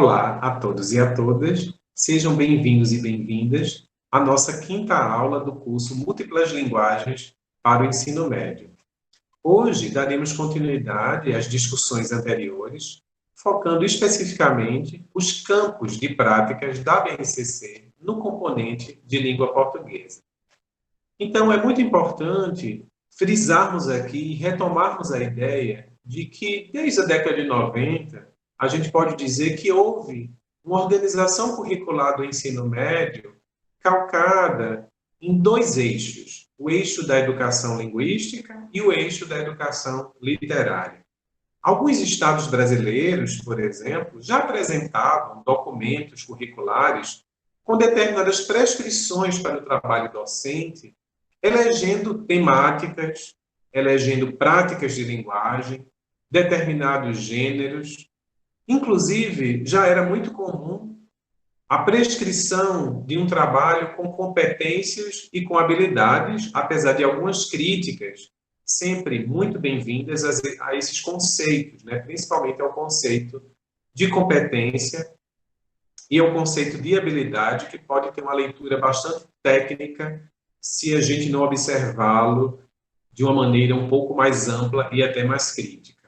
Olá a todos e a todas, sejam bem-vindos e bem-vindas à nossa quinta aula do curso Múltiplas Linguagens para o Ensino Médio. Hoje daremos continuidade às discussões anteriores, focando especificamente os campos de práticas da BNCC no componente de língua portuguesa. Então, é muito importante frisarmos aqui e retomarmos a ideia de que, desde a década de 90, a gente pode dizer que houve uma organização curricular do ensino médio calcada em dois eixos: o eixo da educação linguística e o eixo da educação literária. Alguns estados brasileiros, por exemplo, já apresentavam documentos curriculares com determinadas prescrições para o trabalho docente, elegendo temáticas, elegendo práticas de linguagem, determinados gêneros. Inclusive, já era muito comum a prescrição de um trabalho com competências e com habilidades, apesar de algumas críticas, sempre muito bem-vindas a esses conceitos, né? Principalmente ao conceito de competência e ao conceito de habilidade, que pode ter uma leitura bastante técnica se a gente não observá-lo de uma maneira um pouco mais ampla e até mais crítica.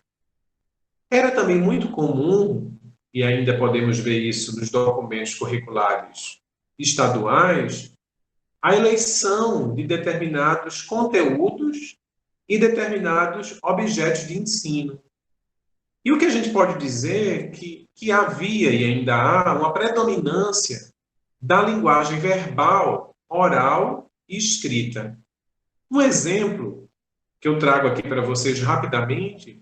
Era também muito comum, e ainda podemos ver isso nos documentos curriculares estaduais, a eleição de determinados conteúdos e determinados objetos de ensino. E o que a gente pode dizer é que havia e ainda há uma predominância da linguagem verbal, oral e escrita. Um exemplo que eu trago aqui para vocês rapidamente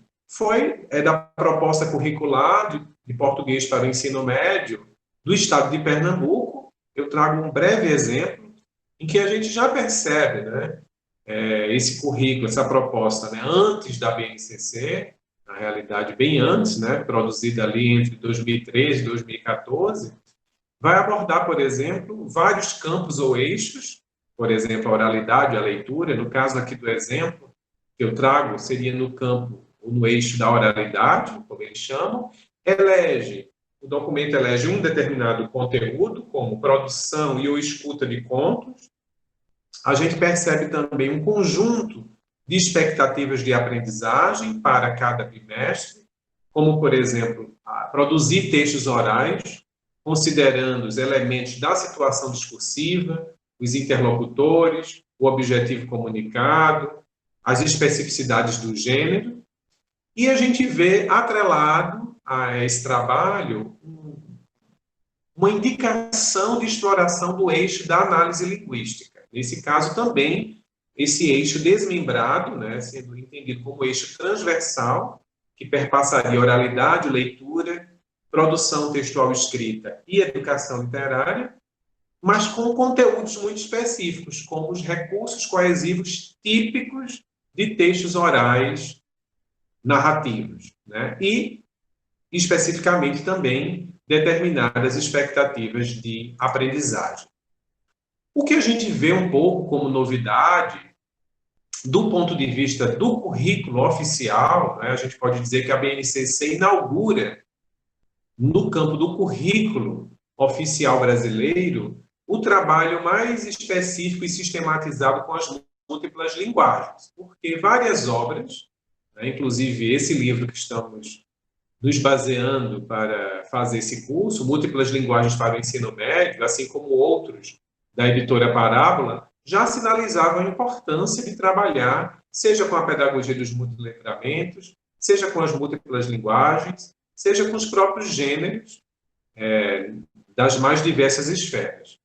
é da proposta curricular de português para o ensino médio do estado de Pernambuco. Eu trago um breve exemplo em que a gente já percebe, né, esse currículo, essa proposta, né, antes da BNCC, na realidade bem antes, né, produzida ali entre 2013 e 2014, vai abordar, por exemplo, vários campos ou eixos, por exemplo, a oralidade, a leitura. No caso aqui do exemplo que eu trago, seria no campo ou no eixo da oralidade, como eles chamam. O documento elege um determinado conteúdo, como produção e ou escuta de contos. A gente percebe também um conjunto de expectativas de aprendizagem para cada bimestre, como, por exemplo, produzir textos orais, considerando os elementos da situação discursiva, os interlocutores, o objetivo comunicado, as especificidades do gênero, e a gente vê atrelado a esse trabalho uma indicação de exploração do eixo da análise linguística. Nesse caso também, esse eixo desmembrado, né, sendo entendido como eixo transversal, que perpassaria oralidade, leitura, produção textual escrita e educação literária, mas com conteúdos muito específicos, como os recursos coesivos típicos de textos orais narrativos, né? E, especificamente, também determinadas expectativas de aprendizagem. O que a gente vê um pouco como novidade, do ponto de vista do currículo oficial, né, a gente pode dizer que a BNCC inaugura, no campo do currículo oficial brasileiro, o trabalho mais específico e sistematizado com as múltiplas linguagens, porque várias obras, né, inclusive esse livro que estamos nos baseando para fazer esse curso, Múltiplas Linguagens para o Ensino Médio, assim como outros da editora Parábola, já sinalizavam a importância de trabalhar, seja com a pedagogia dos multiletramentos, seja com as múltiplas linguagens, seja com os próprios gêneros das mais diversas esferas.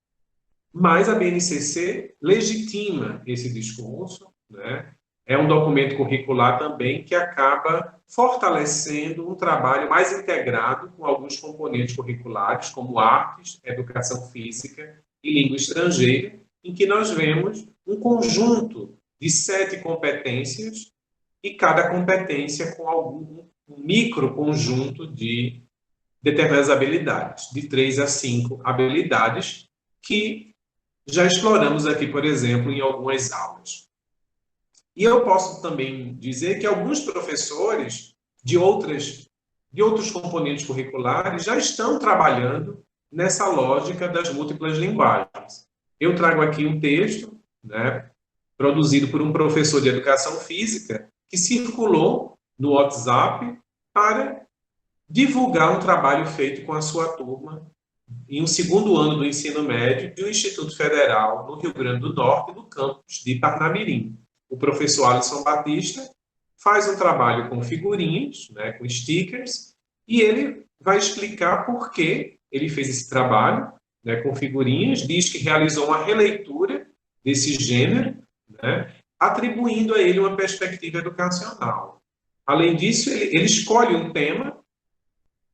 Mas a BNCC legitima esse discurso, né? É um documento curricular também que acaba fortalecendo um trabalho mais integrado com alguns componentes curriculares, como artes, educação física e língua estrangeira, em que nós vemos um conjunto de 7 competências e cada competência com algum microconjunto de determinadas habilidades, de 3 a 5 habilidades, que já exploramos aqui, por exemplo, em algumas aulas. E eu posso também dizer que alguns professores de outras de outros componentes curriculares já estão trabalhando nessa lógica das múltiplas linguagens. Eu trago aqui um texto, né, produzido por um professor de educação física, que circulou no WhatsApp para divulgar um trabalho feito com a sua turma em um segundo ano do ensino médio de um Instituto Federal no Rio Grande do Norte, no campus de Parnamirim. O professor Alisson Batista faz um trabalho com figurinhas, né, com stickers, e ele vai explicar por que ele fez esse trabalho, né, com figurinhas, diz que realizou uma releitura desse gênero, né, atribuindo a ele uma perspectiva educacional. Além disso, ele escolhe um tema,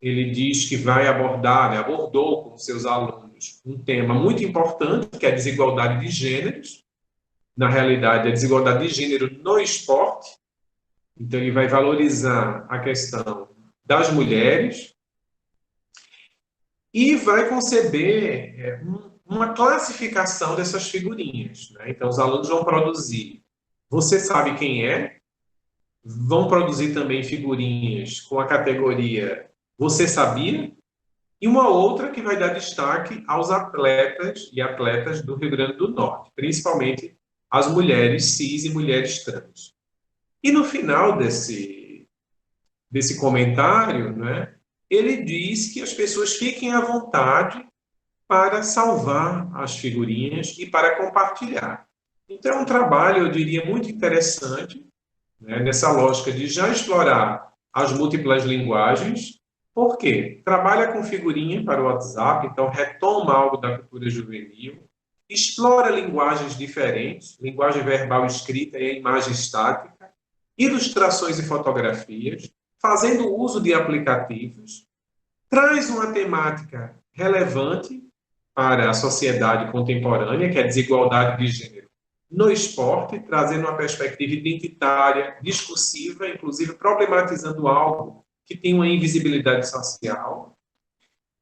ele diz que vai abordar, né, abordou com seus alunos um tema muito importante, que é a desigualdade de gêneros, na realidade, a desigualdade de gênero no esporte. Então, ele vai valorizar a questão das mulheres e vai conceber uma classificação dessas figurinhas, né? Então, os alunos vão produzir "Você sabe quem é?", vão produzir também figurinhas com a categoria "Você sabia?", e uma outra que vai dar destaque aos atletas e atletas do Rio Grande do Norte, principalmente as mulheres cis e mulheres trans. E no final desse comentário, né, ele diz que as pessoas fiquem à vontade para salvar as figurinhas e para compartilhar. Então, é um trabalho, eu diria, muito interessante, né, nessa lógica de já explorar as múltiplas linguagens. Por quê? Trabalha com figurinha para o WhatsApp, então retoma algo da cultura juvenil, explora linguagens diferentes, linguagem verbal escrita e a imagem estática, ilustrações e fotografias, fazendo uso de aplicativos, traz uma temática relevante para a sociedade contemporânea, que é a desigualdade de gênero no esporte, trazendo uma perspectiva identitária, discursiva, inclusive problematizando algo que tem uma invisibilidade social.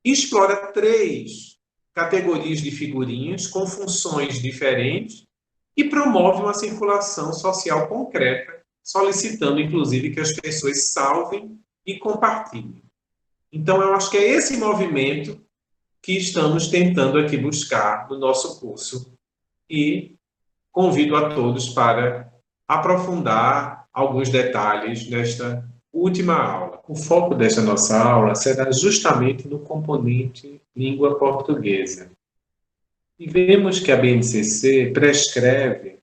Explora 3 categorias de figurinhas com funções diferentes e promove uma circulação social concreta, solicitando, inclusive, que as pessoas salvem e compartilhem. Então, eu acho que é esse movimento que estamos tentando aqui buscar no nosso curso e convido a todos para aprofundar alguns detalhes nesta última aula. O foco desta nossa aula será justamente no componente língua portuguesa. E vemos que a BNCC prescreve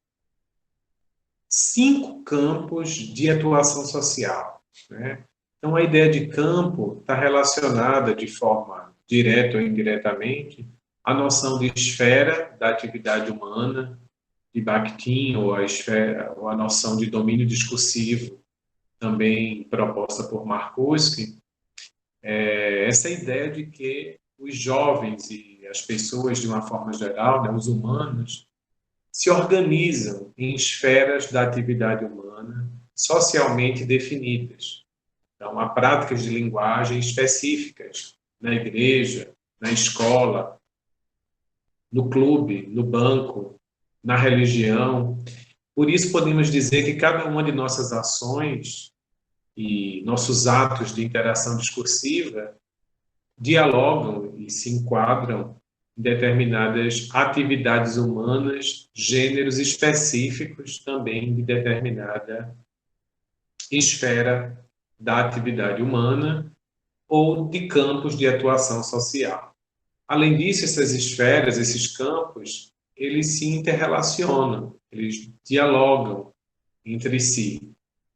5 campos de atuação social, né? Então, a ideia de campo está relacionada de forma direta ou indiretamente à noção de esfera da atividade humana, de Bakhtin, ou a noção de domínio discursivo, também proposta por Markowski. Essa ideia de que os jovens e as pessoas, de uma forma geral, né, os humanos, se organizam em esferas da atividade humana socialmente definidas. Então, há práticas de linguagem específicas na igreja, na escola, no clube, no banco, na religião. Por isso, podemos dizer que cada uma de nossas ações e nossos atos de interação discursiva dialogam e se enquadram em determinadas atividades humanas, gêneros específicos também de determinada esfera da atividade humana ou de campos de atuação social. Além disso, essas esferas, esses campos, eles se interrelacionam, eles dialogam entre si.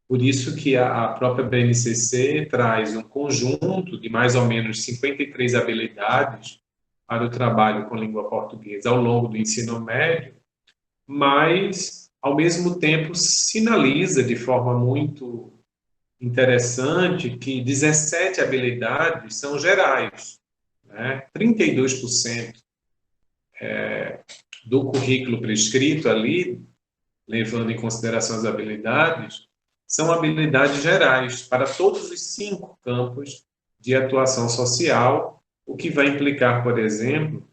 Por isso que a própria BNCC traz um conjunto de mais ou menos 53 habilidades para o trabalho com língua portuguesa ao longo do ensino médio, mas, ao mesmo tempo, sinaliza de forma muito interessante que 17 habilidades são gerais, né? 32% do currículo prescrito ali, levando em consideração as habilidades, são habilidades gerais para todos os 5 campos de atuação social, o que vai implicar, por exemplo,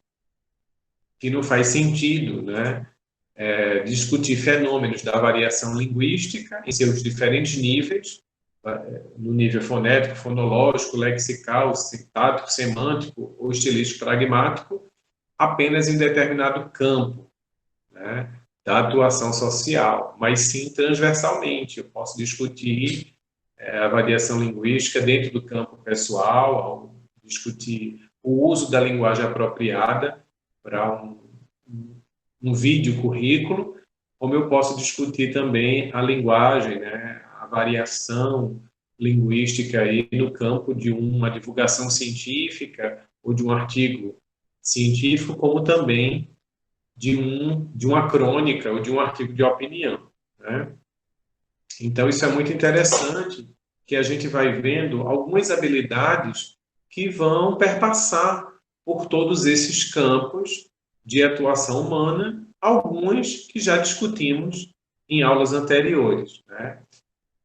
que não faz sentido, né, discutir fenômenos da variação linguística em seus diferentes níveis, no nível fonético, fonológico, lexical, sintático, semântico ou estilístico pragmático, apenas em determinado campo, né, da atuação social, mas sim transversalmente. Eu posso discutir a variação linguística dentro do campo pessoal, ao discutir o uso da linguagem apropriada para um vídeo currículo, como eu posso discutir também a linguagem, né, a variação linguística aí no campo de uma divulgação científica ou de um artigo científico, como também de uma crônica ou de um artigo de opinião, né? Então, isso é muito interessante, que a gente vai vendo algumas habilidades que vão perpassar por todos esses campos de atuação humana, alguns que já discutimos em aulas anteriores, né?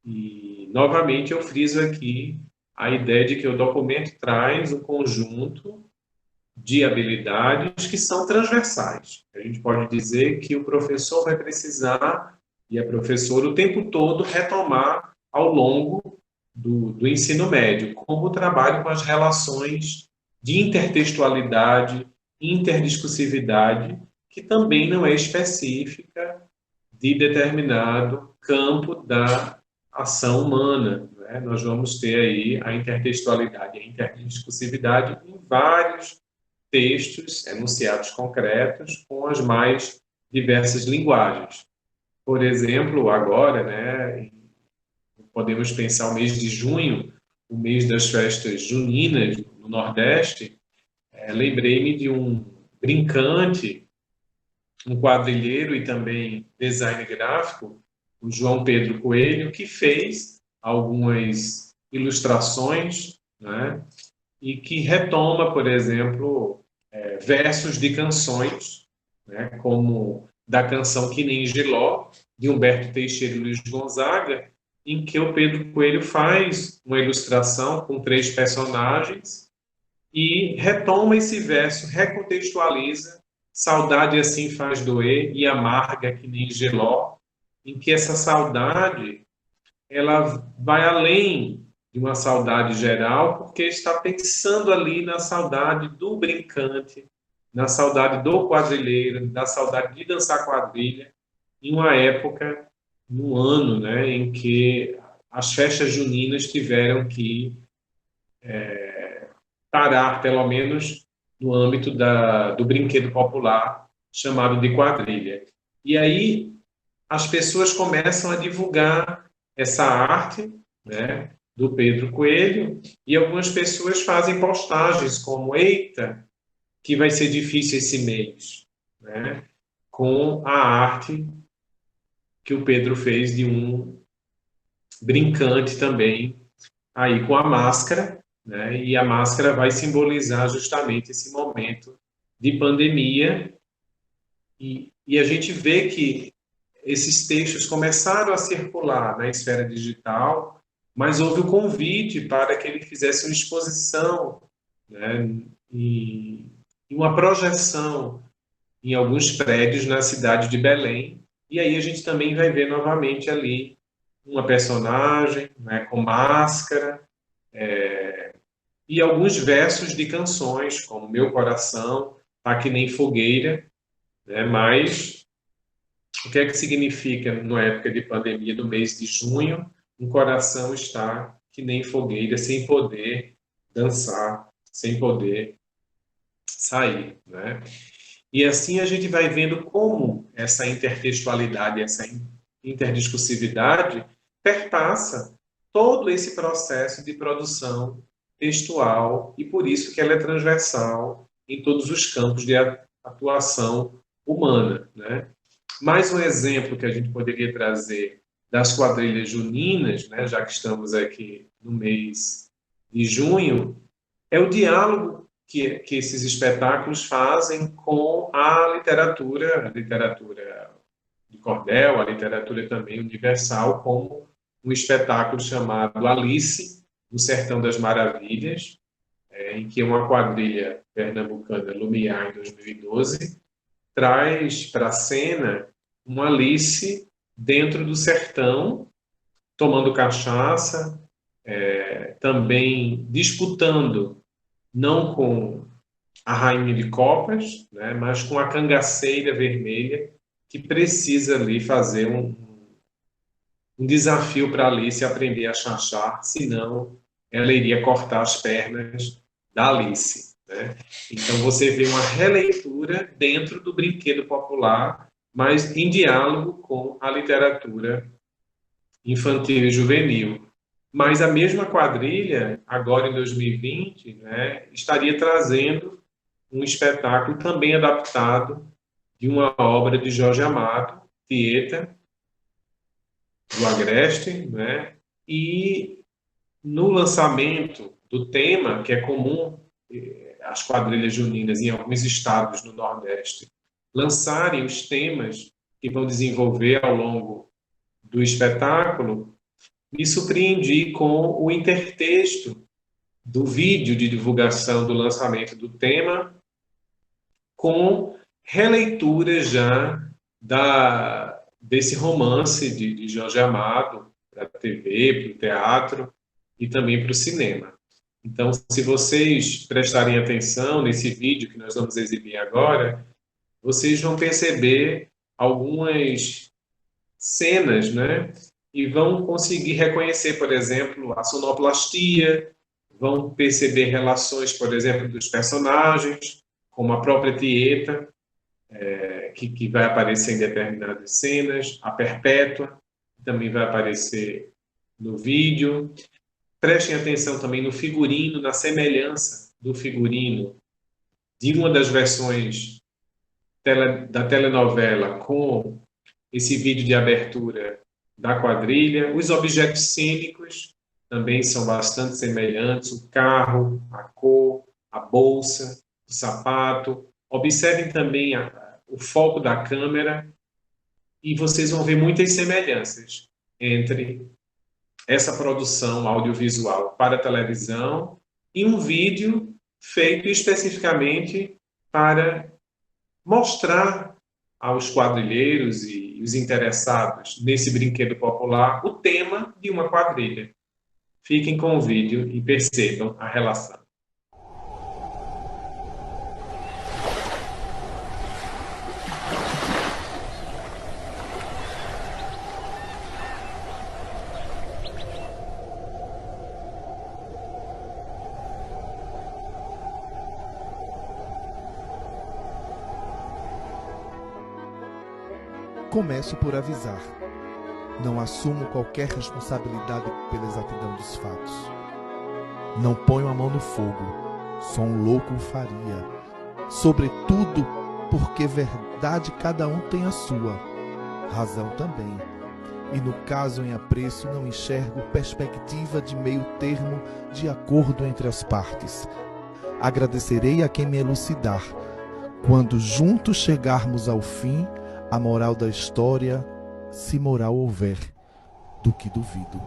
E, novamente, eu friso aqui a ideia de que o documento traz um conjunto de habilidades que são transversais. A gente pode dizer que o professor vai precisar, e a professora, o tempo todo, retomar ao longo do ensino médio, como o trabalho com as relações de intertextualidade, interdiscursividade, que também não é específica de determinado campo da ação humana, né? Nós vamos ter aí a intertextualidade e a interdiscursividade em vários textos, enunciados concretos, com as mais diversas linguagens. Por exemplo, agora, né, podemos pensar o mês de junho, o mês das festas juninas no Nordeste. Lembrei-me de um brincante, um quadrilheiro e também designer gráfico, o João Pedro Coelho, que fez algumas ilustrações, né, e que retoma, por exemplo, versos de canções, né, como da canção Que Nem Giló, de Humberto Teixeira e Luiz Gonzaga, em que o Pedro Coelho faz uma ilustração com 3 personagens e retoma esse verso, recontextualiza Saudade assim faz doer e amarga que nem geló, em que essa saudade ela vai além de uma saudade geral, porque está pensando ali na saudade do brincante, na saudade do quadrilheiro, na saudade de dançar quadrilha, em uma época, no ano, né, em que as festas juninas tiveram que parar, pelo menos no âmbito do brinquedo popular chamado de quadrilha. E aí as pessoas começam a divulgar essa arte, né, do Pedro Coelho, e algumas pessoas fazem postagens como: eita, que vai ser difícil esse mês, né, com a arte que o Pedro fez de um brincante também, aí com a máscara, né, e a máscara vai simbolizar justamente esse momento de pandemia, e a gente vê que esses textos começaram a circular na esfera digital, mas houve o convite para que ele fizesse uma exposição, né, e uma projeção em alguns prédios na cidade de Belém. E aí a gente também vai ver novamente ali uma personagem, né, com máscara, e alguns versos de canções, como Meu Coração tá que nem fogueira, né, mas o que é que significa, na época de pandemia, no mês de junho, um coração está que nem fogueira, sem poder dançar, sem poder sair, né? E assim a gente vai vendo como essa intertextualidade, essa interdiscursividade perpassa todo esse processo de produção textual, e por isso que ela é transversal em todos os campos de atuação humana, né? Mais um exemplo que a gente poderia trazer das quadrilhas juninas, né, já que estamos aqui no mês de junho, é o diálogo que esses espetáculos fazem com a literatura de cordel, a literatura também universal, como um espetáculo chamado Alice, no Sertão das Maravilhas, em que uma quadrilha pernambucana, Lumiar, em 2012, traz para a cena uma Alice dentro do sertão, tomando cachaça, também disputando, não com a rainha de copas, né, mas com a cangaceira vermelha, que precisa ali fazer um desafio para Alice aprender a chanchar, senão ela iria cortar as pernas da Alice, né? Então você vê uma releitura dentro do brinquedo popular, mas em diálogo com a literatura infantil e juvenil. Mas a mesma quadrilha, agora em 2020, né, estaria trazendo um espetáculo também adaptado de uma obra de Jorge Amado, Tieta, do Agreste, né? E no lançamento do tema, que é comum as quadrilhas juninas em alguns estados do Nordeste lançarem os temas que vão desenvolver ao longo do espetáculo, me surpreendi com o intertexto do vídeo de divulgação do lançamento do tema, com releitura já desse romance de Jorge Amado para a TV, para o teatro e também para o cinema. Então, se vocês prestarem atenção nesse vídeo que nós vamos exibir agora, vocês vão perceber algumas cenas, né? E vão conseguir reconhecer, por exemplo, a sonoplastia, vão perceber relações, por exemplo, dos personagens, como a própria Tieta, que vai aparecer em determinadas cenas, a Perpétua, que também vai aparecer no vídeo. Prestem atenção também no figurino, na semelhança do figurino de uma das versões da telenovela com esse vídeo de abertura da quadrilha. Os objetos cênicos também são bastante semelhantes, o carro, a cor, a bolsa, o sapato. Observem também o foco da câmera e vocês vão ver muitas semelhanças entre essa produção audiovisual para televisão e um vídeo feito especificamente para mostrar aos quadrilheiros e os interessados nesse brinquedo popular o tema de uma quadrilha. Fiquem com o vídeo e percebam a relação. Começo por avisar. Não assumo qualquer responsabilidade pela exatidão dos fatos. Não ponho a mão no fogo. Só um louco o faria. Sobretudo porque verdade cada um tem a sua. Razão também. E no caso em apreço não enxergo perspectiva de meio termo de acordo entre as partes. Agradecerei a quem me elucidar. Quando juntos chegarmos ao fim, a moral da história, se moral houver, do que duvido.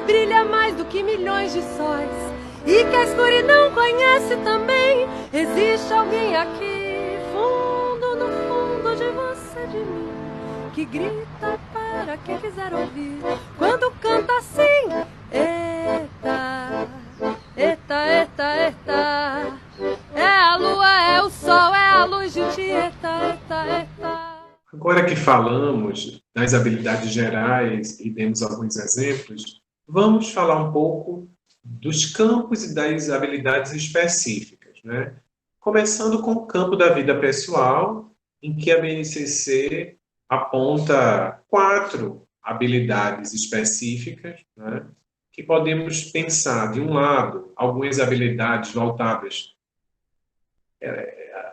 brilha mais do que milhões de sóis e que a escuridão conhece também. Existe alguém aqui, fundo no fundo de você, de mim, que grita para quem quiser ouvir quando canta assim: eita, eita, eita, eita. É a lua, é o sol, é a luz de ti, eita, eita, eita. Agora que falamos das habilidades gerais e demos alguns exemplos, vamos falar um pouco dos campos e das habilidades específicas, né? Começando com o campo da vida pessoal, em que a BNCC aponta 4 habilidades específicas, né? Que podemos pensar, de um lado, algumas habilidades voltadas.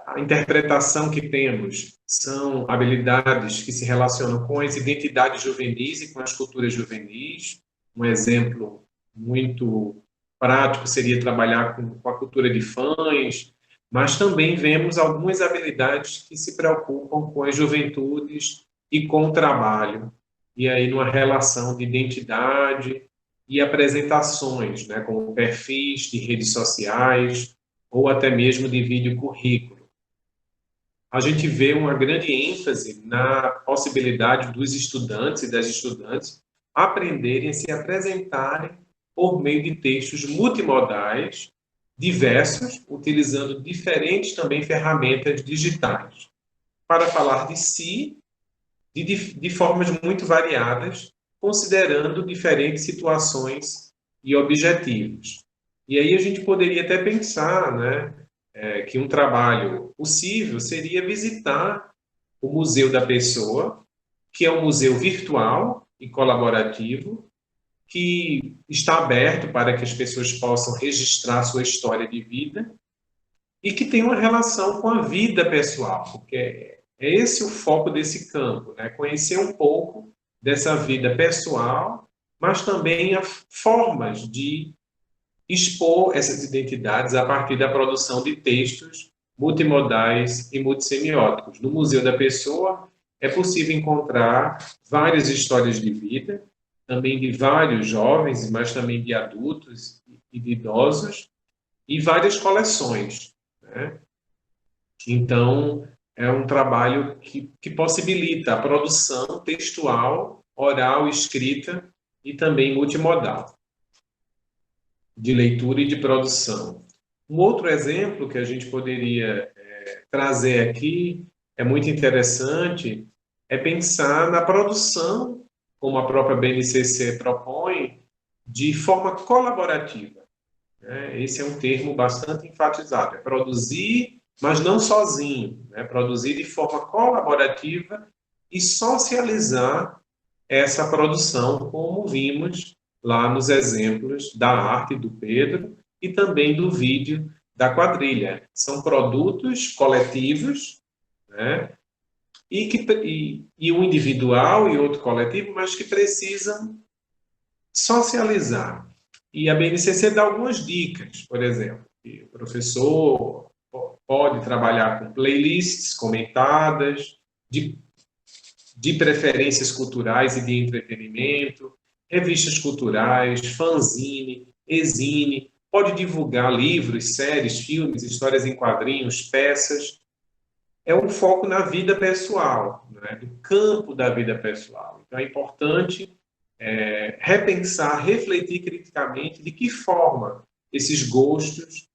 A interpretação que temos são habilidades que se relacionam com as identidades juvenis e com as culturas juvenis. Um exemplo muito prático seria trabalhar com a cultura de fãs, mas também vemos algumas habilidades que se preocupam com as juventudes e com o trabalho, e aí numa relação de identidade e apresentações, né, como perfis de redes sociais ou até mesmo de vídeo currículo. A gente vê uma grande ênfase na possibilidade dos estudantes e das estudantes aprenderem a se apresentarem por meio de textos multimodais, diversos, utilizando diferentes também ferramentas digitais, para falar de si de formas muito variadas, considerando diferentes situações e objetivos. E aí a gente poderia até pensar, né, que um trabalho possível seria visitar o Museu da Pessoa, que é um museu virtual e colaborativo, que está aberto para que as pessoas possam registrar sua história de vida e que tem uma relação com a vida pessoal, porque é esse o foco desse campo, né? Conhecer um pouco dessa vida pessoal, mas também as formas de expor essas identidades a partir da produção de textos multimodais e multissemióticos. No Museu da Pessoa é possível encontrar várias histórias de vida, também de vários jovens, mas também de adultos e de idosos, e várias coleções, né? Então, é um trabalho que possibilita a produção textual, oral, escrita e também multimodal, de leitura e de produção. Um outro exemplo que a gente poderia trazer aqui, é muito interessante, é pensar na produção, como a própria BNCC propõe, de forma colaborativa. Esse é um termo bastante enfatizado, é produzir, mas não sozinho, né? Produzir de forma colaborativa e socializar essa produção, como vimos lá nos exemplos da arte do Pedro e também do vídeo da quadrilha. São produtos coletivos, né? E um individual e outro coletivo, mas que precisam socializar. E a BNCC dá algumas dicas, por exemplo, que o professor pode trabalhar com playlists comentadas, de preferências culturais e de entretenimento, revistas culturais, fanzine, exine, pode divulgar livros, séries, filmes, histórias em quadrinhos, peças. É um foco na vida pessoal, né? Do campo da vida pessoal. Então é importante repensar, refletir criticamente de que forma esses gostos,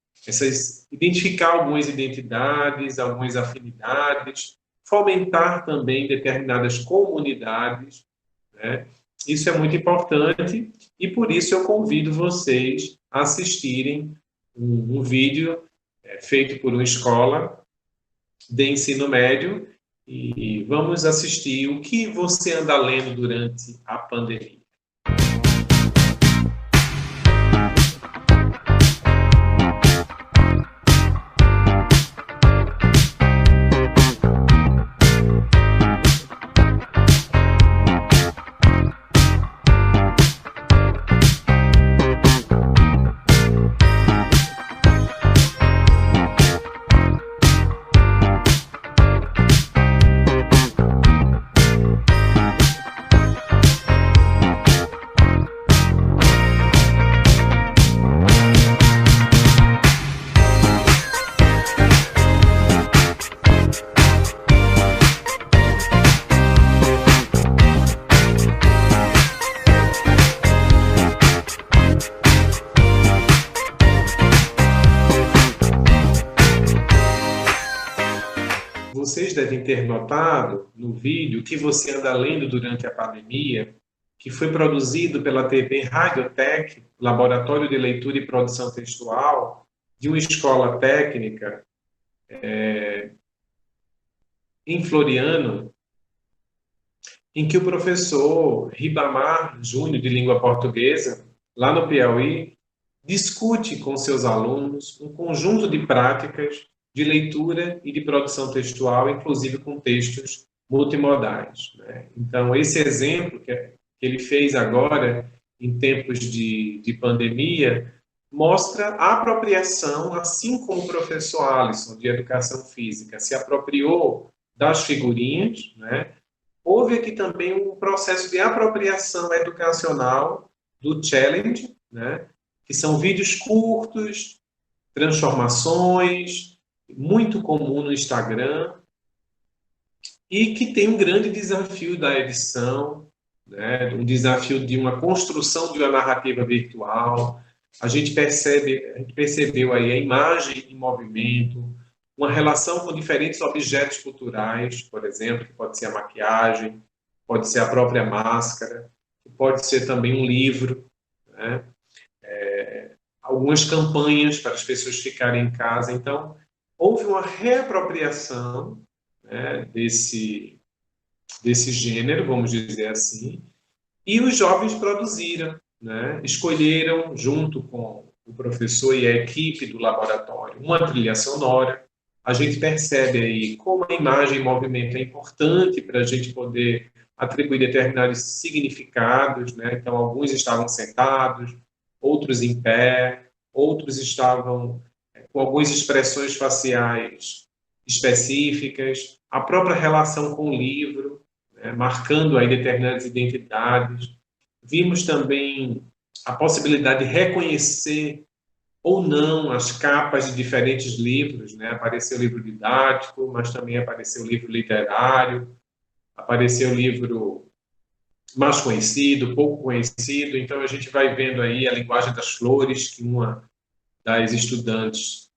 identificar algumas identidades, algumas afinidades, fomentar também determinadas comunidades, né? Isso é muito importante e por isso eu convido vocês a assistirem um vídeo feito por uma escola de ensino médio e vamos assistir o que você anda lendo durante a pandemia. Vocês devem ter notado no vídeo que você anda lendo durante a pandemia, que foi produzido pela TV Radiotech, Laboratório de Leitura e Produção Textual, de uma escola técnica em Floriano, em que o professor Ribamar Júnior, de língua portuguesa, lá no Piauí, discute com seus alunos um conjunto de práticas de leitura e de produção textual, inclusive com textos multimodais, né? Então, esse exemplo que ele fez agora, em tempos de pandemia, mostra a apropriação, assim como o professor Alisson, de Educação Física, se apropriou das figurinhas, né? Houve aqui também um processo de apropriação educacional do challenge, né? Que são vídeos curtos, transformações, muito comum no Instagram, e que tem um grande desafio da edição, né? Um desafio de uma construção de uma narrativa virtual. A gente percebeu aí a imagem em movimento, uma relação com diferentes objetos culturais, por exemplo, que pode ser a maquiagem, pode ser a própria máscara, pode ser também um livro, né? Algumas campanhas para as pessoas ficarem em casa. Então, houve uma reapropriação, né, desse gênero, vamos dizer assim, e os jovens produziram, né, escolheram, junto com o professor e a equipe do laboratório, uma trilha sonora. A gente percebe aí como a imagem em movimento é importante para a gente poder atribuir determinados significados, né? Então, alguns estavam sentados, outros em pé, outros estavam com algumas expressões faciais específicas, a própria relação com o livro, né? Marcando aí determinadas identidades. Vimos também a possibilidade de reconhecer ou não as capas de diferentes livros, né? Apareceu o livro didático, mas também apareceu o livro literário, apareceu o livro mais conhecido, pouco conhecido. Então a gente vai vendo aí a linguagem das flores, que uma das estudantes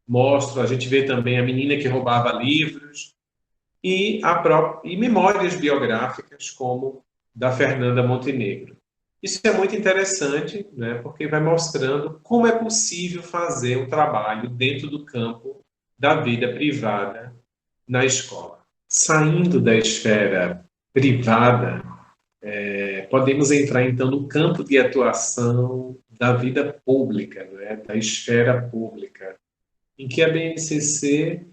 mostra. A gente vê também a menina que roubava livros e memórias biográficas, como da Fernanda Montenegro. Isso é muito interessante, né, porque vai mostrando como é possível fazer um trabalho dentro do campo da vida privada na escola. Saindo da esfera privada, podemos entrar, então, no campo de atuação da vida pública, né, da esfera pública, em que a BNCC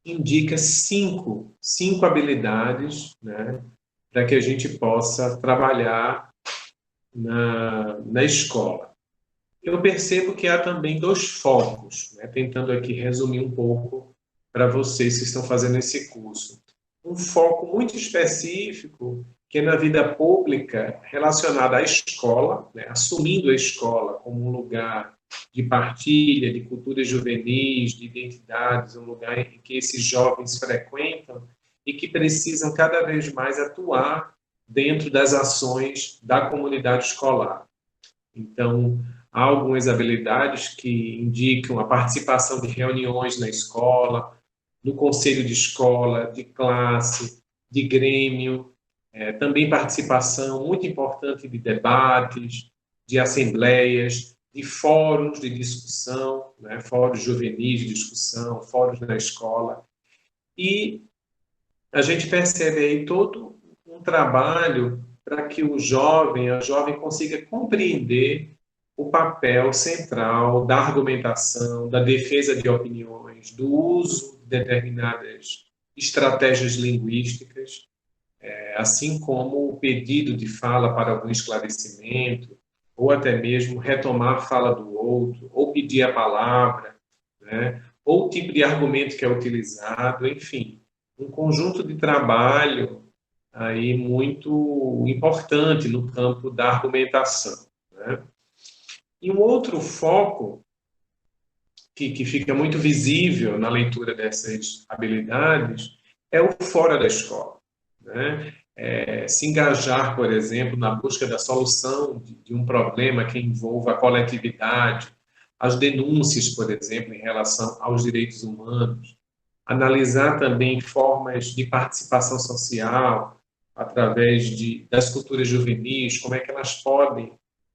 indica cinco habilidades, né, para que a gente possa trabalhar na escola. Eu percebo que há também 2 focos, né, tentando aqui resumir um pouco para vocês que estão fazendo esse curso. Um foco muito específico, que é na vida pública relacionada à escola, né, assumindo a escola como um lugar de partilha, de culturas juvenis, de identidades, um lugar em que esses jovens frequentam e que precisam cada vez mais atuar dentro das ações da comunidade escolar. Então, há algumas habilidades que indicam a participação de reuniões na escola, no conselho de escola, de classe, de grêmio, também participação muito importante de debates, de assembleias, de fóruns de discussão, né, fóruns juvenis de discussão, fóruns na escola. E a gente percebe aí todo um trabalho para que a jovem consiga compreender o papel central da argumentação, da defesa de opiniões, do uso de determinadas estratégias linguísticas, assim como o pedido de fala para algum esclarecimento, ou até mesmo retomar a fala do outro, ou pedir a palavra, né? Ou o tipo de argumento que é utilizado, enfim, um conjunto de trabalho aí muito importante no campo da argumentação, né? E um outro foco que fica muito visível na leitura dessas habilidades é o fora da escola, né? Se engajar, por exemplo, na busca da solução de um problema que envolva a coletividade, as denúncias, por exemplo, em relação aos direitos humanos, analisar também formas de participação social através das culturas juvenis, como é que elas podem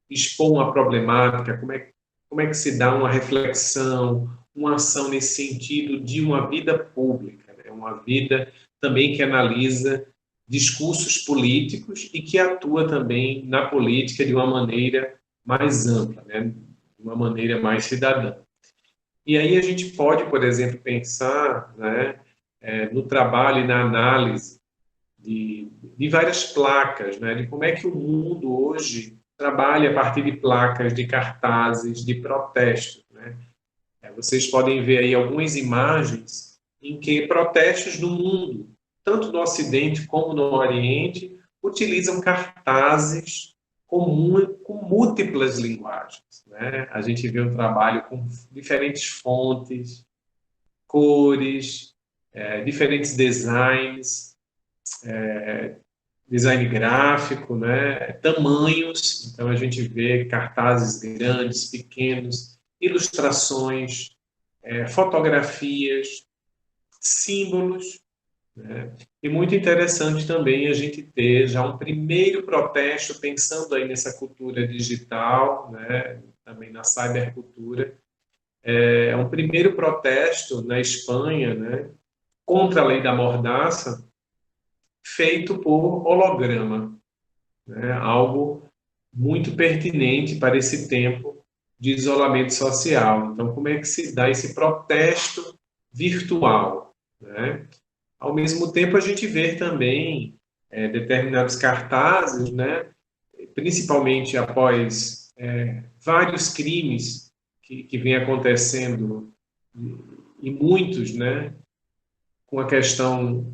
expor uma problemática, como é que se dá uma reflexão, uma ação nesse sentido de uma vida pública, né? Uma vida também que analisa discursos políticos e que atua também na política de uma maneira mais ampla, né? De uma maneira mais cidadã. E aí a gente pode, por exemplo, pensar, né, no trabalho e na análise de várias placas, né, de como é que o mundo hoje trabalha a partir de placas, de cartazes, de protestos, né? Vocês podem ver aí algumas imagens em que protestos no mundo, tanto no Ocidente como no Oriente, utilizam cartazes com múltiplas linguagens, né? A gente vê um trabalho com diferentes fontes, cores, diferentes designs, design gráfico, né? Tamanhos. Então a gente vê cartazes grandes, pequenos, ilustrações, fotografias, símbolos, né? E muito interessante também a gente ter já um primeiro protesto, pensando aí nessa cultura digital, né? Também na cybercultura, um primeiro protesto na Espanha, né? Contra a lei da mordaça, feito por holograma, né? Algo muito pertinente para esse tempo de isolamento social. Então, como é que se dá esse protesto virtual, né? Ao mesmo tempo, a gente vê também determinados cartazes, né? Principalmente após vários crimes que vêm acontecendo, e muitos, né? Com a questão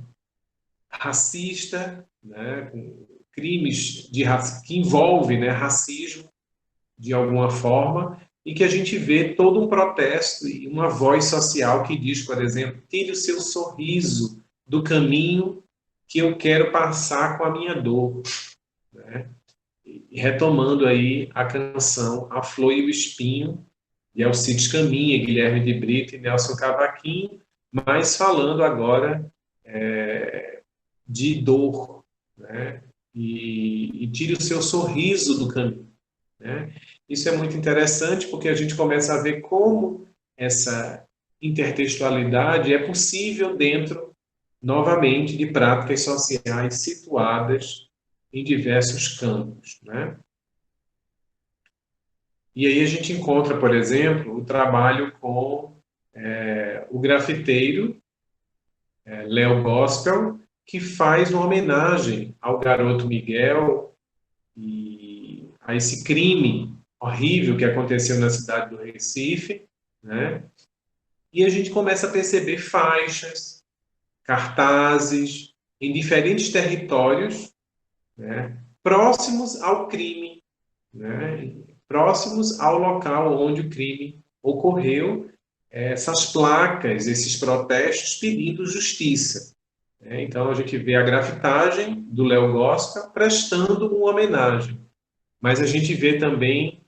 racista, né? Com crimes que envolvem, né, racismo de alguma forma, e que a gente vê todo um protesto e uma voz social que diz, por exemplo, tire o seu sorriso do caminho que eu quero passar com a minha dor, né? E retomando aí a canção A Flor e o Espinho, de Alcides Caminha, Guilherme de Brito e Nelson Cavaquinho, mas falando agora de dor, né? E tire o seu sorriso do caminho, né? Isso é muito interessante porque a gente começa a ver como essa intertextualidade é possível dentro, novamente, de práticas sociais situadas em diversos campos, né? E aí a gente encontra, por exemplo, o trabalho com o grafiteiro Léo Gospel, que faz uma homenagem ao garoto Miguel e a esse crime horrível que aconteceu na cidade do Recife, né? E a gente começa a perceber faixas, cartazes em diferentes territórios, né? Próximos ao crime, né? Próximos ao local onde o crime ocorreu, essas placas, esses protestos pedindo justiça. Então, a gente vê a grafitagem do Léo Gospel prestando uma homenagem, mas a gente vê também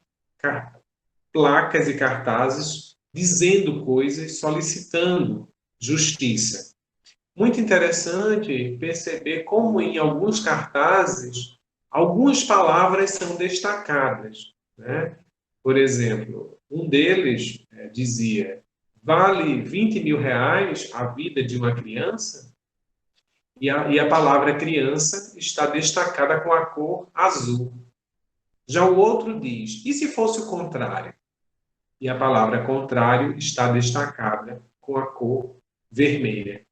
placas e cartazes dizendo coisas, solicitando justiça. Muito interessante perceber como em alguns cartazes algumas palavras são destacadas, né? Por exemplo, um deles dizia: vale 20 mil reais a vida de uma criança? E a palavra criança está destacada com a cor azul. Já o outro diz: e se fosse o contrário? E a palavra contrário está destacada com a cor vermelha.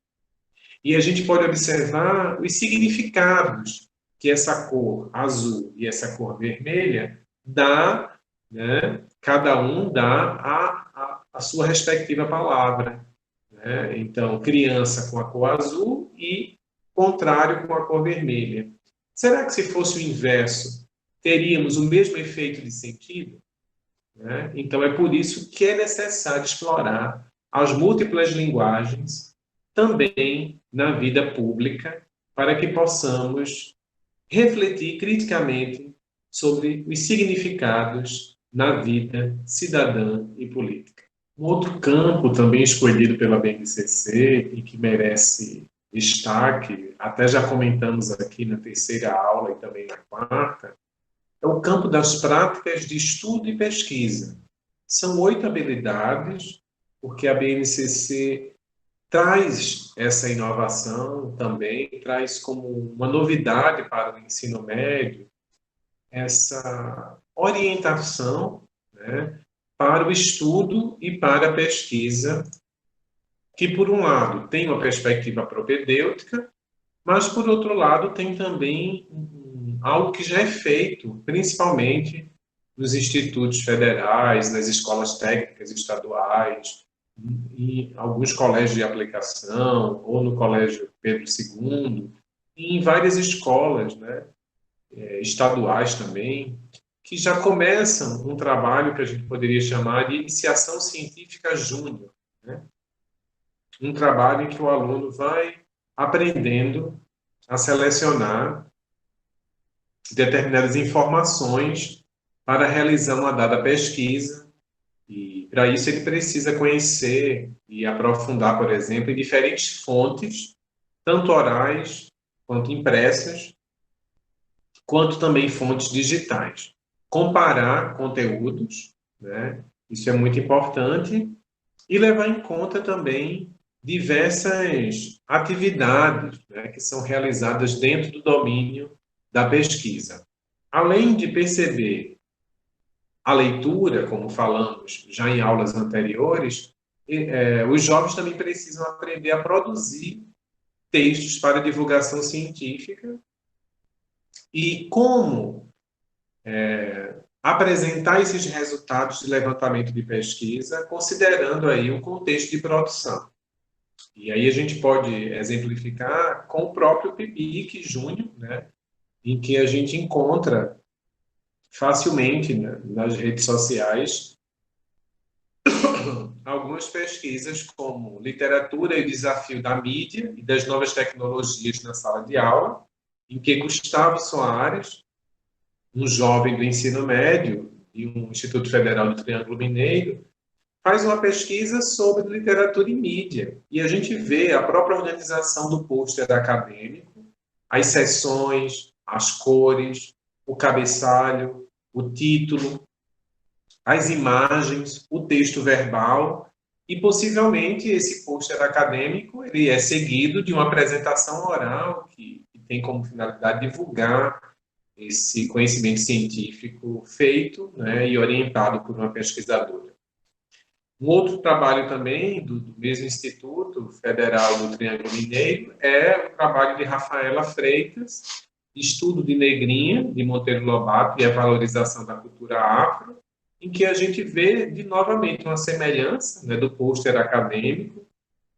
E a gente pode observar os significados que essa cor azul e essa cor vermelha dá, né? Cada um dá a sua respectiva palavra, né? Então, criança com a cor azul e contrário com a cor vermelha. Será que se fosse o inverso, teríamos o mesmo efeito de sentido? Né? Então, é por isso que é necessário explorar as múltiplas linguagens também na vida pública, para que possamos refletir criticamente sobre os significados na vida cidadã e política. Um outro campo também escolhido pela BNCC e que merece destaque, até já comentamos aqui na terceira aula e também na quarta, é o campo das práticas de estudo e pesquisa. São 8 habilidades, porque a BNCC traz essa inovação também, traz como uma novidade para o ensino médio essa orientação, né, para o estudo e para a pesquisa, que, por um lado, tem uma perspectiva propedêutica, mas, por outro lado, tem também algo que já é feito, principalmente nos institutos federais, nas escolas técnicas estaduais, em alguns colégios de aplicação, ou no Colégio Pedro II, e em várias escolas, né, estaduais também, que já começam um trabalho que a gente poderia chamar de iniciação científica júnior, né? Um trabalho em que o aluno vai aprendendo a selecionar determinadas informações para realizar uma dada pesquisa, e para isso ele precisa conhecer e aprofundar, por exemplo, em diferentes fontes, tanto orais quanto impressas, quanto também fontes digitais. Comparar conteúdos, né? Isso é muito importante, e levar em conta também diversas atividades, né, que são realizadas dentro do domínio da pesquisa. Além de perceber a leitura, como falamos já em aulas anteriores, os jovens também precisam aprender a produzir textos para divulgação científica e como apresentar esses resultados de levantamento de pesquisa, considerando aí o contexto de produção. E aí a gente pode exemplificar com o próprio PIBIC Júnior, né, em que a gente encontra facilmente, né, nas redes sociais algumas pesquisas como Literatura e o Desafio da Mídia e das Novas Tecnologias na Sala de Aula, em que Gustavo Soares, um jovem do ensino médio e um Instituto Federal do Triângulo Mineiro, faz uma pesquisa sobre literatura e mídia. E a gente vê a própria organização do pôster acadêmico, as seções, as cores, o cabeçalho, o título, as imagens, o texto verbal, e possivelmente esse pôster acadêmico ele é seguido de uma apresentação oral que tem como finalidade divulgar esse conhecimento científico feito, né, e orientado por uma pesquisadora. Um outro trabalho também do mesmo Instituto Federal do Triângulo Mineiro é o trabalho de Rafaela Freitas, Estudo de Negrinha, de Monteiro Lobato, e a valorização da cultura afro, em que a gente vê, novamente, uma semelhança, né, do pôster acadêmico,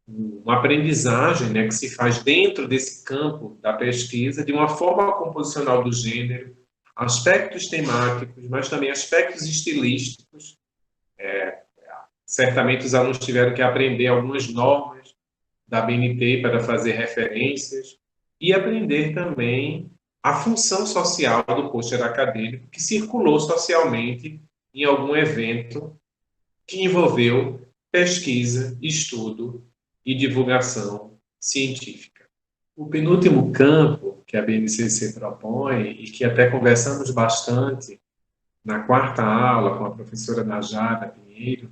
uma aprendizagem, né, que se faz dentro desse campo da pesquisa, de uma forma composicional do gênero, aspectos temáticos, mas também aspectos estilísticos. Certamente os alunos tiveram que aprender algumas normas da BNT para fazer referências e aprender também a função social do pôster acadêmico que circulou socialmente em algum evento que envolveu pesquisa, estudo e divulgação científica. O penúltimo campo que a BNCC propõe, e que até conversamos bastante na quarta aula com a professora Najara Pinheiro,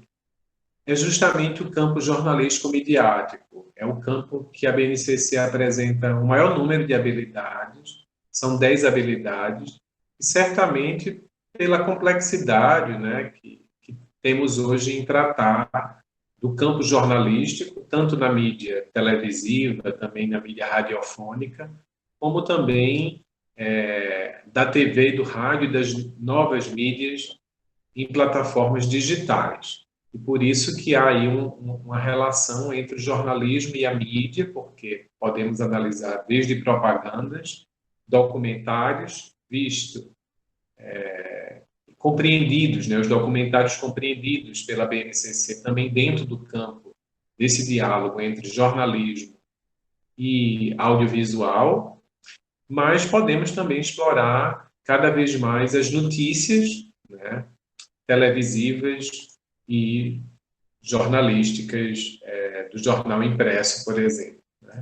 é justamente o campo jornalístico-midiático. É o campo que a BNCC apresenta o maior número de habilidades, são 10 habilidades, e certamente pela complexidade, né, que temos hoje em tratar do campo jornalístico, tanto na mídia televisiva, também na mídia radiofônica, como também da TV e do rádio e das novas mídias em plataformas digitais. E por isso que há aí uma relação entre o jornalismo e a mídia, porque podemos analisar desde propagandas, documentários, compreendidos, né, os documentários compreendidos pela BNCC também dentro do campo desse diálogo entre jornalismo e audiovisual, mas podemos também explorar cada vez mais as notícias, né, televisivas e jornalísticas do jornal impresso, por exemplo, né?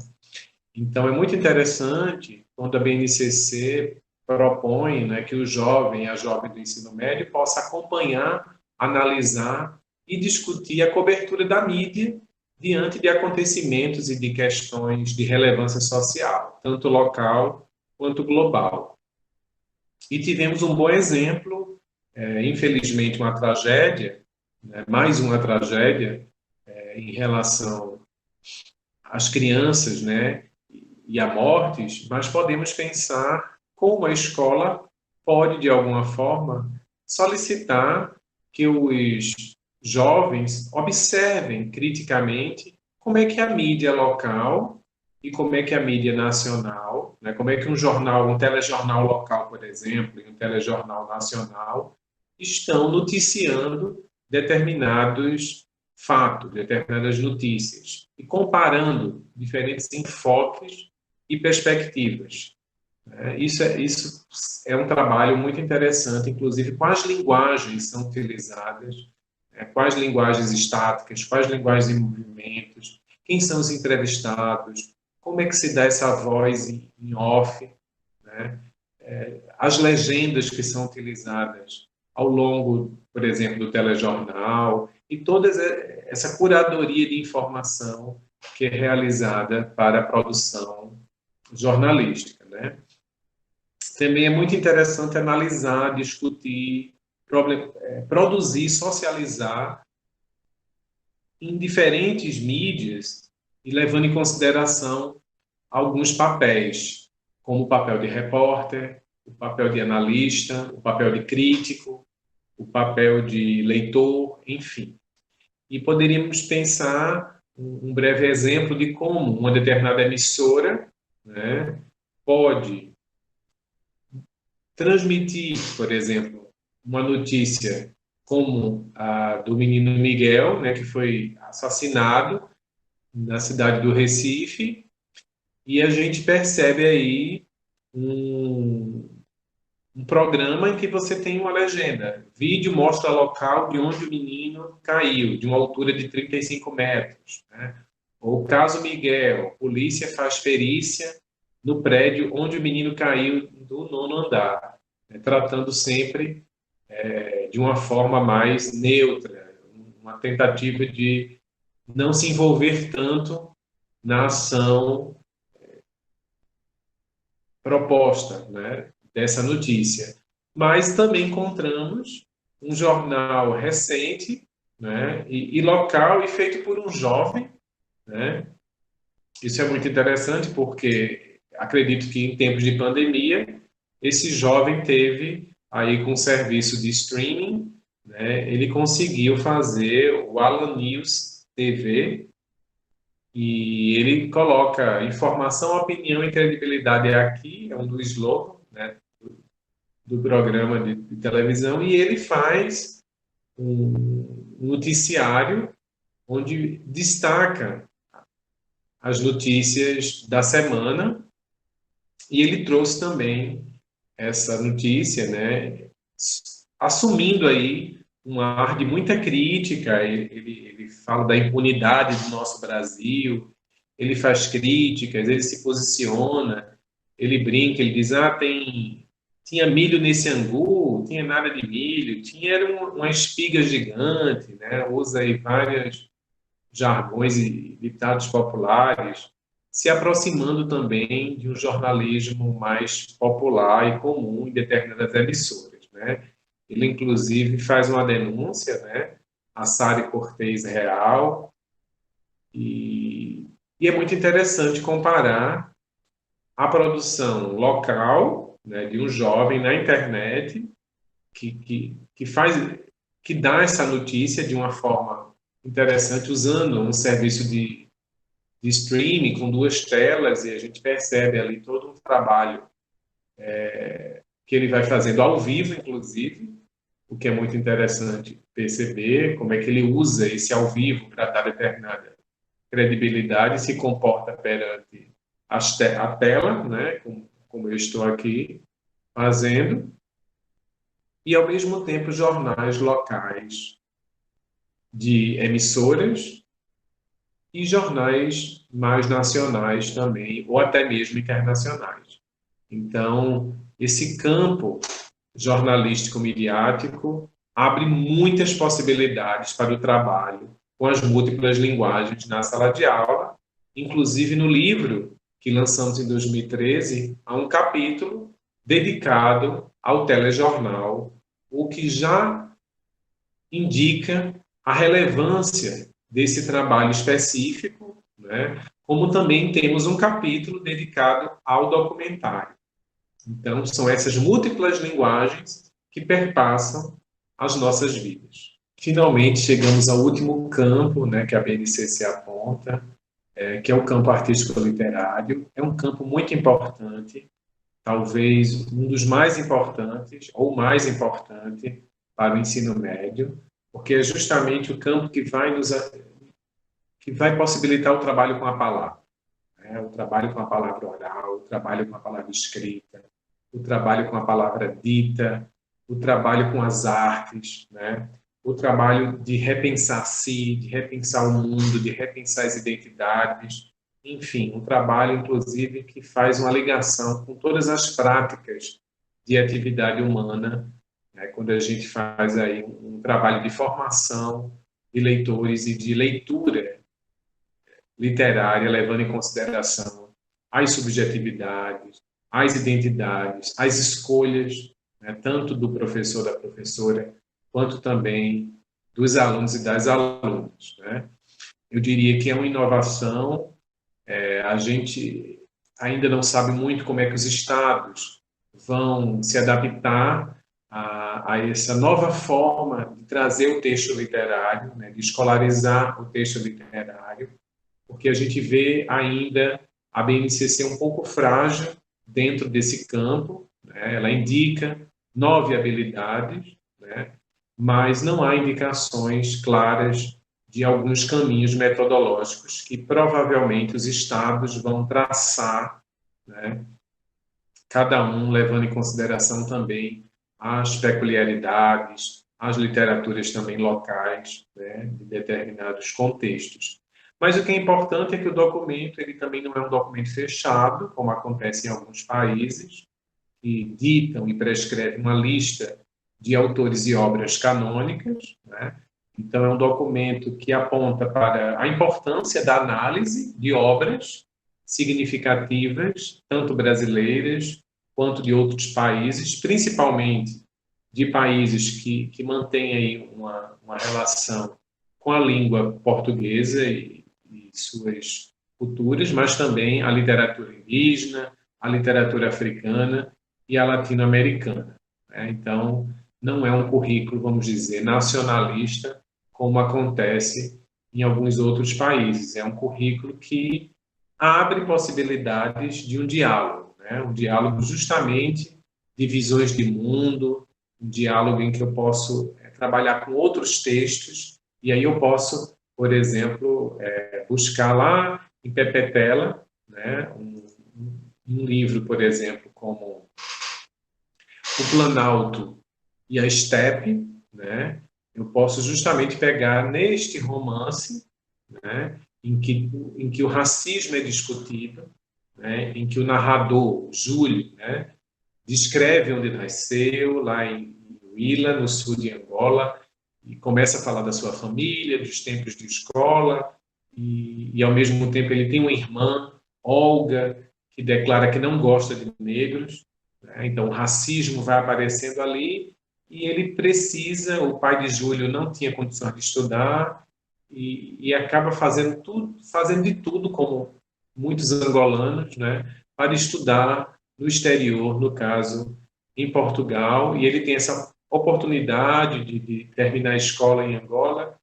Então, é muito interessante quando a BNCC propõe, né, que o jovem, a jovem do ensino médio, possa acompanhar, analisar e discutir a cobertura da mídia diante de acontecimentos e de questões de relevância social, tanto local quanto global. E tivemos um bom exemplo, infelizmente uma tragédia, né, mais uma tragédia em relação às crianças, né, e a mortes, mas podemos pensar como a escola pode, de alguma forma, solicitar que os jovens observem criticamente como é que a mídia local e como é que a mídia nacional, né, como é que um jornal, um telejornal local, por exemplo, e um telejornal nacional estão noticiando determinados fatos, determinadas notícias, e comparando diferentes enfoques e perspectivas. Isso é um trabalho muito interessante, inclusive quais linguagens são utilizadas, quais linguagens estáticas, quais linguagens em movimentos, quem são os entrevistados, como é que se dá essa voz em off, né? As legendas que são utilizadas ao longo, por exemplo, do telejornal, e toda essa curadoria de informação que é realizada para a produção jornalística, né? Também é muito interessante analisar, discutir, produzir, socializar em diferentes mídias e levando em consideração alguns papéis, como o papel de repórter, o papel de analista, o papel de crítico, o papel de leitor, enfim. E poderíamos pensar um breve exemplo de como uma determinada emissora, né, pode transmitir, por exemplo, uma notícia como a do menino Miguel, né, que foi assassinado na cidade do Recife, e a gente percebe aí um programa em que você tem uma legenda. Vídeo mostra local de onde o menino caiu, de uma altura de 35 metros. Né? Ou caso Miguel, polícia faz perícia no prédio onde o menino caiu do 9º andar, né? Tratando sempre de uma forma mais neutra, uma tentativa de não se envolver tanto na ação proposta, né, dessa notícia. Mas também encontramos um jornal recente, né, e local e feito por um jovem, né? Isso é muito interessante porque acredito que em tempos de pandemia esse jovem teve aí com serviço de streaming, né, ele conseguiu fazer o Alan News TV, e ele coloca informação, opinião e credibilidade aqui, é um dos slogans, né, do programa de televisão, e ele faz um noticiário onde destaca as notícias da semana, e ele trouxe também essa notícia, né, assumindo aí um ar de muita crítica. Ele fala da impunidade do nosso Brasil, ele faz críticas, ele se posiciona, ele brinca, ele diz, tinha milho nesse angu, tinha nada de milho, era uma espiga gigante, né? Usa aí vários jargões e ditados populares, se aproximando também de um jornalismo mais popular e comum em determinadas emissoras, né? Ele, inclusive, faz uma denúncia, né, a Sari Cortez Real, e é muito interessante comparar a produção local, né, de um jovem na internet que dá essa notícia de uma forma interessante, usando um serviço de streaming com 2 telas, e a gente percebe ali todo um trabalho que ele vai fazendo ao vivo, inclusive, o que é muito interessante perceber como é que ele usa esse ao vivo para dar determinada credibilidade e se comporta perante a tela, né, como eu estou aqui fazendo, e ao mesmo tempo jornais locais de emissoras e jornais mais nacionais também, ou até mesmo internacionais. Então, esse campo jornalístico-midiático abre muitas possibilidades para o trabalho com as múltiplas linguagens na sala de aula. Inclusive, no livro que lançamos em 2013, há um capítulo dedicado ao telejornal, o que já indica a relevância desse trabalho específico, né? Como também temos um capítulo dedicado ao documentário. Então, são essas múltiplas linguagens que perpassam as nossas vidas. Finalmente, chegamos ao último campo, né, que a BNCC se aponta, que é o campo artístico-literário. É um campo muito importante, talvez um dos mais importantes, ou mais importante, para o ensino médio, porque é justamente o campo que vai possibilitar o trabalho com a palavra. O trabalho com a palavra oral, o trabalho com a palavra escrita, o trabalho com a palavra dita, o trabalho com as artes, né? O trabalho de repensar si, de repensar o mundo, de repensar as identidades, enfim, um trabalho, inclusive, que faz uma ligação com todas as práticas de atividade humana, né? Quando a gente faz aí um trabalho de formação de leitores e de leitura literária, levando em consideração as subjetividades, as identidades, as escolhas, né, tanto do professor, da professora, quanto também dos alunos e das alunas, né? Eu diria que é uma inovação, a gente ainda não sabe muito como é que os estados vão se adaptar a essa nova forma de trazer o texto literário, né, de escolarizar o texto literário, porque a gente vê ainda a BNCC um pouco frágil dentro desse campo, né? Ela indica 9 habilidades, né? Mas não há indicações claras de alguns caminhos metodológicos que provavelmente os estados vão traçar, né? Cada um levando em consideração também as peculiaridades, as literaturas também locais, né? De determinados contextos. Mas o que é importante é que o documento ele também não é um documento fechado, como acontece em alguns países, que ditam e prescrevem uma lista de autores e obras canônicas, né? Então, é um documento que aponta para a importância da análise de obras significativas, tanto brasileiras quanto de outros países, principalmente de países que mantêm aí uma relação com a língua portuguesa e suas culturas, mas também a literatura indígena, a literatura africana e a latino-americana. Então, não é um currículo, vamos dizer, nacionalista, como acontece em alguns outros países. É um currículo que abre possibilidades de um diálogo, né? Um diálogo justamente de visões de mundo, um diálogo em que eu posso trabalhar com outros textos, e aí eu posso, por exemplo, buscar lá em Pepetela, né, um livro, por exemplo, como O Planalto e a Estepe, né, eu posso justamente pegar neste romance, né, em que o racismo é discutido, né, em que o narrador, Júlio, né, descreve onde nasceu, lá em Huila, no sul de Angola, e começa a falar da sua família, dos tempos de escola, e ao mesmo tempo ele tem uma irmã, Olga, que declara que não gosta de negros, né? Então o racismo vai aparecendo ali e ele precisa, o pai de Júlio não tinha condições de estudar e acaba fazendo de tudo, como muitos angolanos, né, para estudar no exterior, no caso, em Portugal, e ele tem essa oportunidade de terminar a escola em Angola,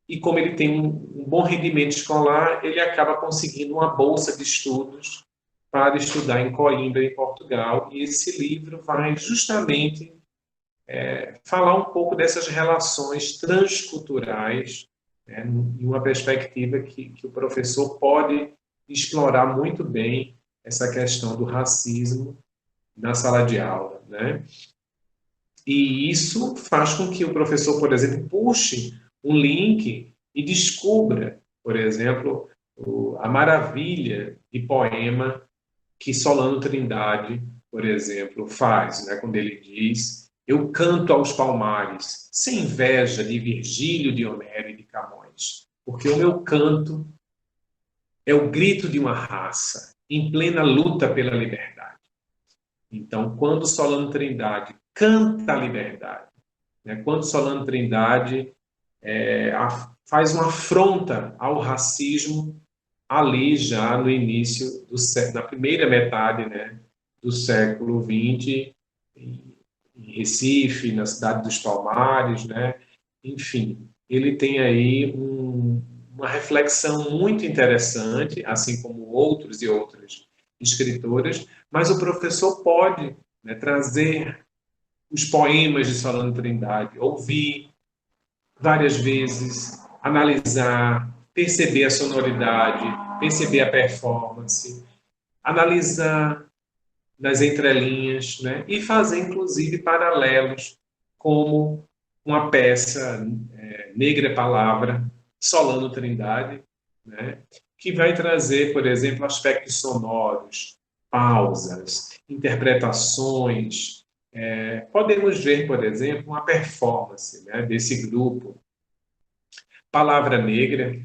e como ele tem um bom rendimento escolar, ele acaba conseguindo uma bolsa de estudos para estudar em Coimbra, em Portugal, e esse livro vai justamente falar um pouco dessas relações transculturais, né, em uma perspectiva que o professor pode explorar muito bem essa questão do racismo na sala de aula, né? E isso faz com que o professor, por exemplo, puxe um link e descubra, por exemplo, a maravilha de poema que Solano Trindade, por exemplo, faz, né, quando ele diz: eu canto aos palmares, sem inveja de Virgílio, de Homero e de Camões, porque o meu canto é o grito de uma raça em plena luta pela liberdade. Então, quando Solano Trindade canta a liberdade, né, quando Solano Trindade faz uma afronta ao racismo ali já no início da primeira metade, né, do século XX, em Recife, na cidade dos Palmares, né? Enfim, ele tem aí uma reflexão muito interessante, assim como outros e outras escritoras, mas o professor pode, né, trazer os poemas de Solano Trindade, ouvir várias vezes, analisar, perceber a sonoridade, perceber a performance, analisar nas entrelinhas, né? E fazer, inclusive, paralelos, como uma peça, Negra Palavra, Solano Trindade, né? Que vai trazer, por exemplo, aspectos sonoros, pausas, interpretações. Podemos ver, por exemplo, uma performance, né, desse grupo Palavra Negra,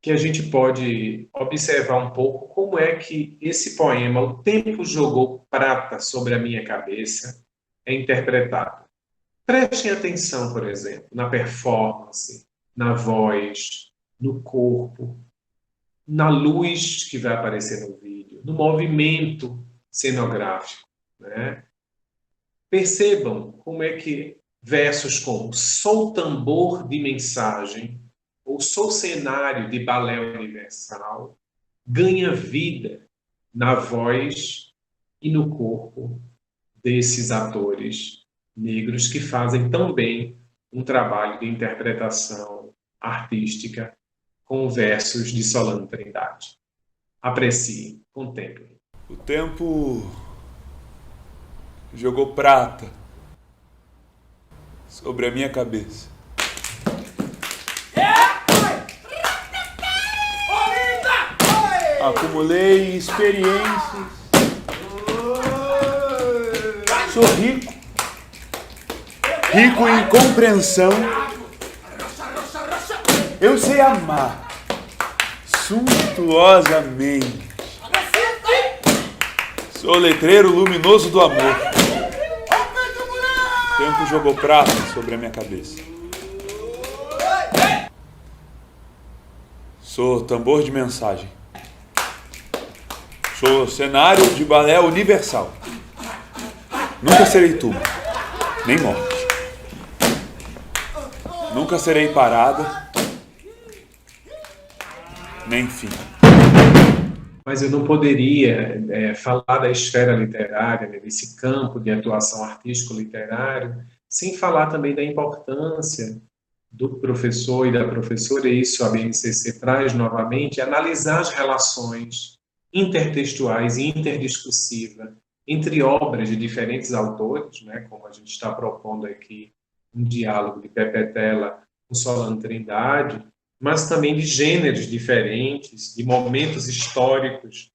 que a gente pode observar um pouco como é que esse poema, O Tempo Jogou Prata sobre a Minha Cabeça, é interpretado. Prestem atenção, por exemplo, na performance, na voz, no corpo, na luz que vai aparecer no vídeo, no movimento cenográfico, né? Percebam como é que versos como sou tambor de mensagem ou sou cenário de balé universal ganha vida na voz e no corpo desses atores negros que fazem tão bem um trabalho de interpretação artística com versos de Solano Trindade. Apreciem, contemplem. O tempo jogou prata sobre a minha cabeça. Acumulei experiências. Sou rico. Rico em compreensão. Eu sei amar suntuosamente. Sou letreiro luminoso do amor. O tempo jogou prata sobre a minha cabeça. Sou tambor de mensagem. Sou cenário de balé universal. Nunca serei tubo, nem morte. Nunca serei parada, nem fim. Mas eu não poderia falar da esfera literária, né, desse campo de atuação artístico-literário, sem falar também da importância do professor e da professora, e isso a BNCC traz novamente, analisar as relações intertextuais e interdiscursivas entre obras de diferentes autores, né, como a gente está propondo aqui, um diálogo de Pepe Tela com Solano Trindade, mas também de gêneros diferentes, de momentos históricos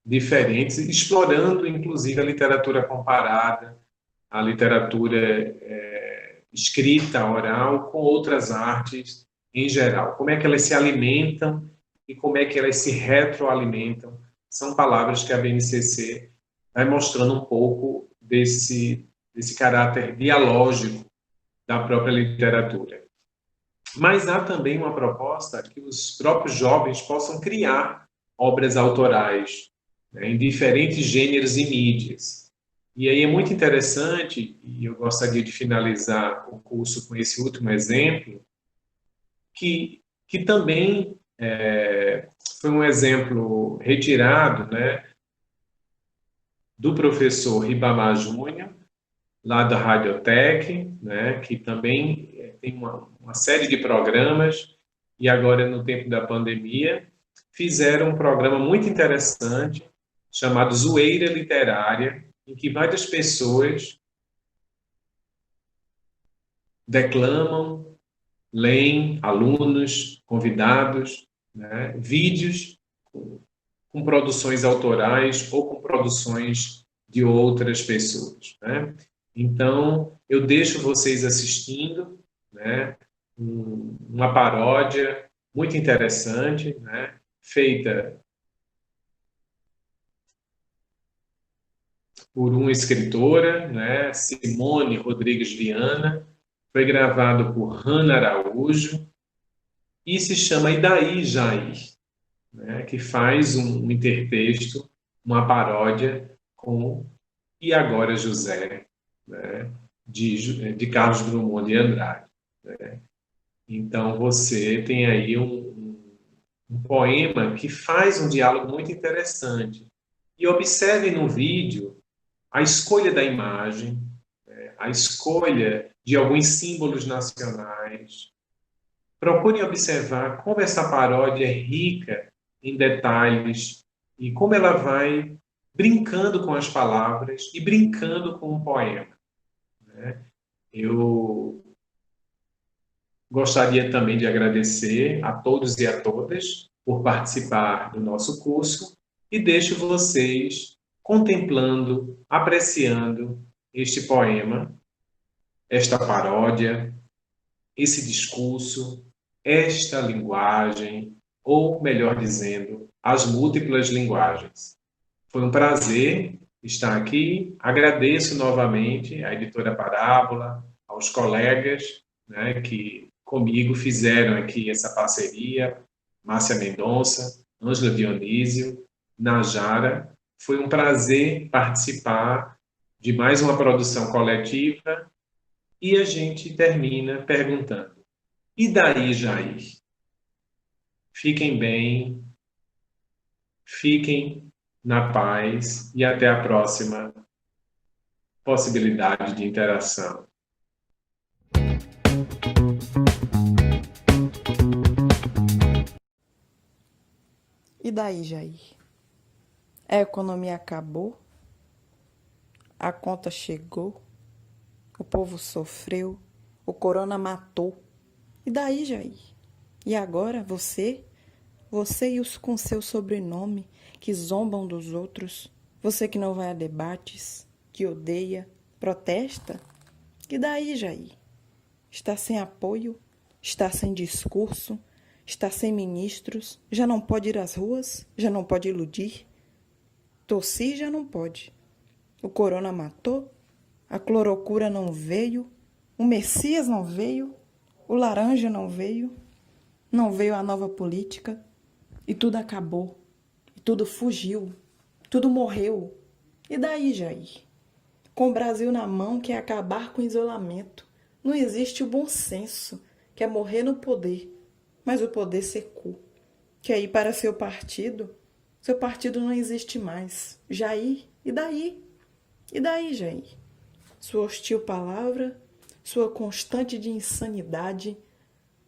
diferentes, explorando, inclusive, a literatura comparada, a literatura escrita, oral, com outras artes em geral. Como é que elas se alimentam e como é que elas se retroalimentam. São palavras que a BNCC vai mostrando um pouco desse caráter dialógico da própria literatura. Mas há também uma proposta que os próprios jovens possam criar obras autorais, né, em diferentes gêneros e mídias. E aí é muito interessante, e eu gostaria de finalizar o curso com esse último exemplo, que também foi um exemplo retirado, né, do professor Ribamar Júnior, lá da Radiotec, né, que também tem uma série de programas, e agora, no tempo da pandemia, fizeram um programa muito interessante, chamado Zoeira Literária, em que várias pessoas declamam, leem, alunos, convidados, né, vídeos com produções autorais ou com produções de outras pessoas, né? Então, eu deixo vocês assistindo, né, uma paródia muito interessante, né, feita por uma escritora, né, Simone Rodrigues Viana, foi gravado por Hannah Araújo e se chama E daí, Jair, né, que faz um intertexto, uma paródia com E Agora José, né, de Carlos Drummond de Andrade. Né? Então, você tem aí um poema que faz um diálogo muito interessante. E observe no vídeo a escolha da imagem, né, a escolha de alguns símbolos nacionais. Procurem observar como essa paródia é rica em detalhes e como ela vai brincando com as palavras e brincando com o poema. Né? Eu gostaria também de agradecer a todos e a todas por participar do nosso curso e deixo vocês contemplando, apreciando este poema, esta paródia, esse discurso, esta linguagem, ou, melhor dizendo, as múltiplas linguagens. Foi um prazer estar aqui. Agradeço novamente à editora Parábola, aos colegas, né, que comigo fizeram aqui essa parceria, Márcia Mendonça, Ângela Dionísio, Najara. Foi um prazer participar de mais uma produção coletiva e a gente termina perguntando: e daí, Jair? Fiquem bem, fiquem na paz e até a próxima possibilidade de interação. E daí, Jair? A economia acabou? A conta chegou? O povo sofreu? O corona matou? E daí, Jair? E agora você? Você e os com seu sobrenome, que zombam dos outros? Você que não vai a debates, que odeia, protesta? E daí, Jair? Está sem apoio? Está sem discurso? Está sem ministros? Já não pode ir às ruas? Já não pode iludir? Tossir já não pode. O corona matou? A clorocura não veio? O Messias não veio? O laranja não veio? Não veio a nova política? E tudo acabou. E tudo fugiu. Tudo morreu. E daí, Jair? Com o Brasil na mão, quer acabar com o isolamento. Não existe o bom senso, quer morrer no poder. Mas o poder secou. Quer ir para seu partido não existe mais. Jair, e daí? E daí, Jair? Sua hostil palavra, sua constante de insanidade,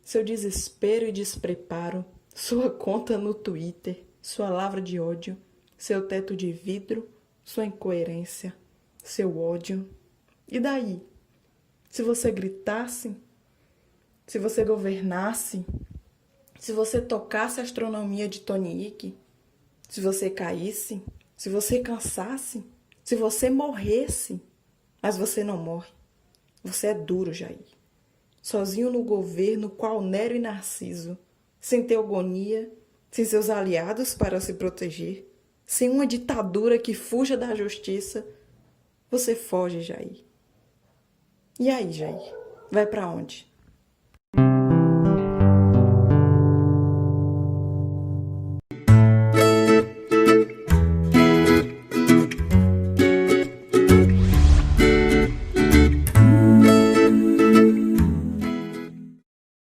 seu desespero e despreparo, sua conta no Twitter, sua lavra de ódio, seu teto de vidro, sua incoerência, seu ódio. E daí? Se você gritasse, se você governasse, se você tocasse a astronomia de Tony Icke, se você caísse, se você cansasse, se você morresse, mas você não morre. Você é duro, Jair. Sozinho no governo, qual Nero e Narciso, sem teogonia, sem seus aliados para se proteger, sem uma ditadura que fuja da justiça, você foge, Jair. E aí, Jair? Vai para onde?